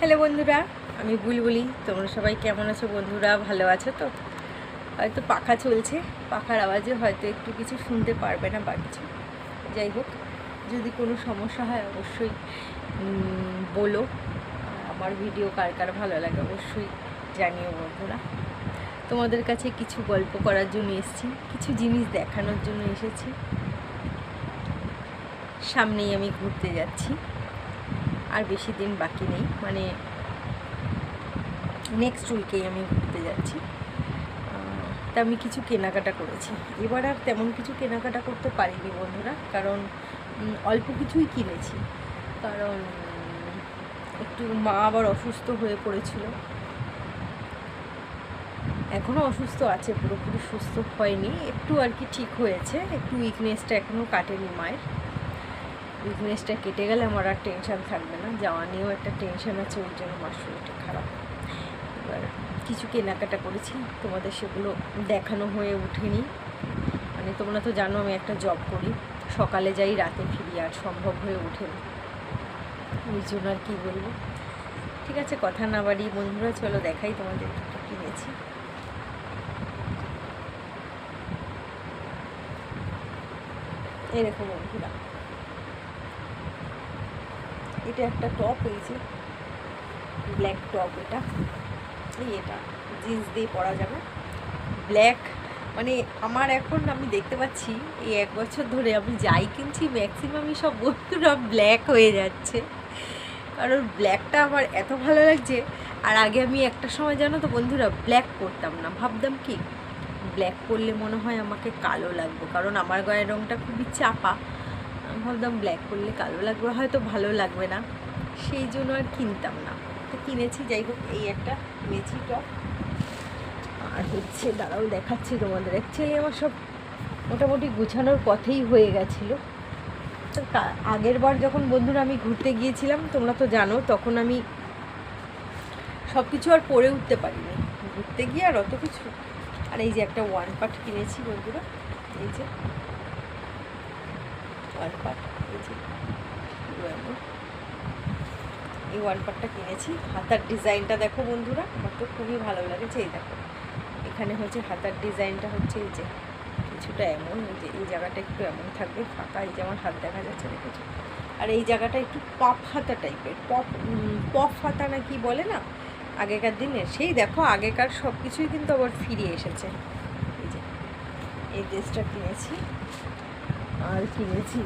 Hello বন্ধুরা, আমি বুলবুলি। তোমরা সবাই কেমন আছো বন্ধুরা? ভালো আছো তো? হয়তো পাখা চলছে, পাখার আওয়াজে হয়তো একটু কিছু শুনতে পারবে না বা কিছু। যাই হোক, যদি কোনো সমস্যা হয় অবশ্যই বলো। আমার ভিডিও কার কার ভালো লাগে অবশ্যই জানিও বন্ধুরা। তোমাদের কাছে কিছু গল্প করার জন্য এসেছি, কিছু জিনিস দেখানোর জন্য এসেছি। সামনেই আমি ঘুরতে যাচ্ছি, আর বেশি দিন বাকি নেই, মানে নেক্সট উইকেই আমি ঘুরতে যাচ্ছি। তা আমি কিছু কেনাকাটা করেছি। এবার আর তেমন কিছু কেনাকাটা করতে পারিনি বন্ধুরা, কারণ অল্প কিছুই কিনেছি। কারণ একটু মা আবার অসুস্থ হয়ে পড়েছিল, এখনও অসুস্থ আছে, পুরোপুরি সুস্থ হয়নি, একটু আর কি ঠিক হয়েছে, একটু উইকনেসটা এখনও কাটেনি মায়ের। উইকনেসটা কেটে গেলে আমার আর টেনশান থাকবে না, যাওয়া নিয়েও একটা টেনশান আছে, ওই জন্য মার শরীরটা খারাপ। এবার কিছু কেনাকাটা করেছি, তোমাদের সেগুলো দেখানো হয়ে ওঠেনি। মানে তোমরা তো জানো আমি একটা জব করি, সকালে যাই রাতে ফিরি, আর সম্ভব হয়ে ওঠেনি, ওই জন্য আর কী বলবো। ঠিক আছে, কথা না বাড়ি বন্ধুরা, চলো দেখাই তোমাদের কী কিনেছি। এই দেখো বন্ধুরা, এটা একটা টপ, এই যে ব্ল্যাক টপ, এটা জিন্স দিয়ে পরা যাবে, ব্ল্যাক। মানে আমার এখন আমি দেখতে পাচ্ছি এই 1 বছর ধরে আমি যাই কিনছি ম্যাক্সিমামই সব বন্ধুরা ব্ল্যাক হয়ে যাচ্ছে, কারণ ব্ল্যাকটা আমার এত ভালো লাগছে। আর আগে আমি একটা সময় জানো তো বন্ধুরা ব্ল্যাক করতাম না, ভাবতাম কি ব্ল্যাক করলে মনে হয় আমাকে কালো লাগবে, কারণ আমার গায়ের রঙটা খুবই চাপা। ভাবতাম ব্ল্যাক করলে কালো লাগবে, হয়তো ভালো লাগবে না, সেই জন্য আর কিনতাম না। তো কিনেছি, যাই হোক এই একটা কিনেছি টপ। আর হচ্ছে দাঁড়াও দেখাচ্ছি তোমাদের, অ্যাকচুয়ালি আমার সব মোটামুটি গুছানোর পথেই হয়ে গেছিলো। তো আগের বার যখন বন্ধুরা আমি ঘুরতে গিয়েছিলাম, তোমরা তো জানো, তখন আমি সব কিছু আর পরে উঠতে পারিনি ঘুরতে গিয়ে, আর অত কিছু। আর এই যে একটা 1 পার্ট কিনেছি বন্ধুরা, এই যে 1 পার্ট, এই যে এই 1 পার্টটা কিনেছি। হাতার ডিজাইনটা দেখো বন্ধুরা, আমার তো খুবই ভালো লেগেছে। এই দেখো এখানে হচ্ছে হাতার ডিজাইনটা হচ্ছে এই যে কিছুটা এমন, এই যে এই জায়গাটা একটু এমন থাকবে ফাঁকা, এই যে আমার হাত দেখা যাচ্ছে, দেখেছো? আর এই জায়গাটা একটু পপ হাতা টাইপের, পপ হাতা না কি বলে না আগেকার দিনে, সেই দেখো আগেকার সব কিছুই কিন্তু আবার ফিরে এসেছে। এই যে এই ড্রেসটা কিনেছি। আর কিনেছি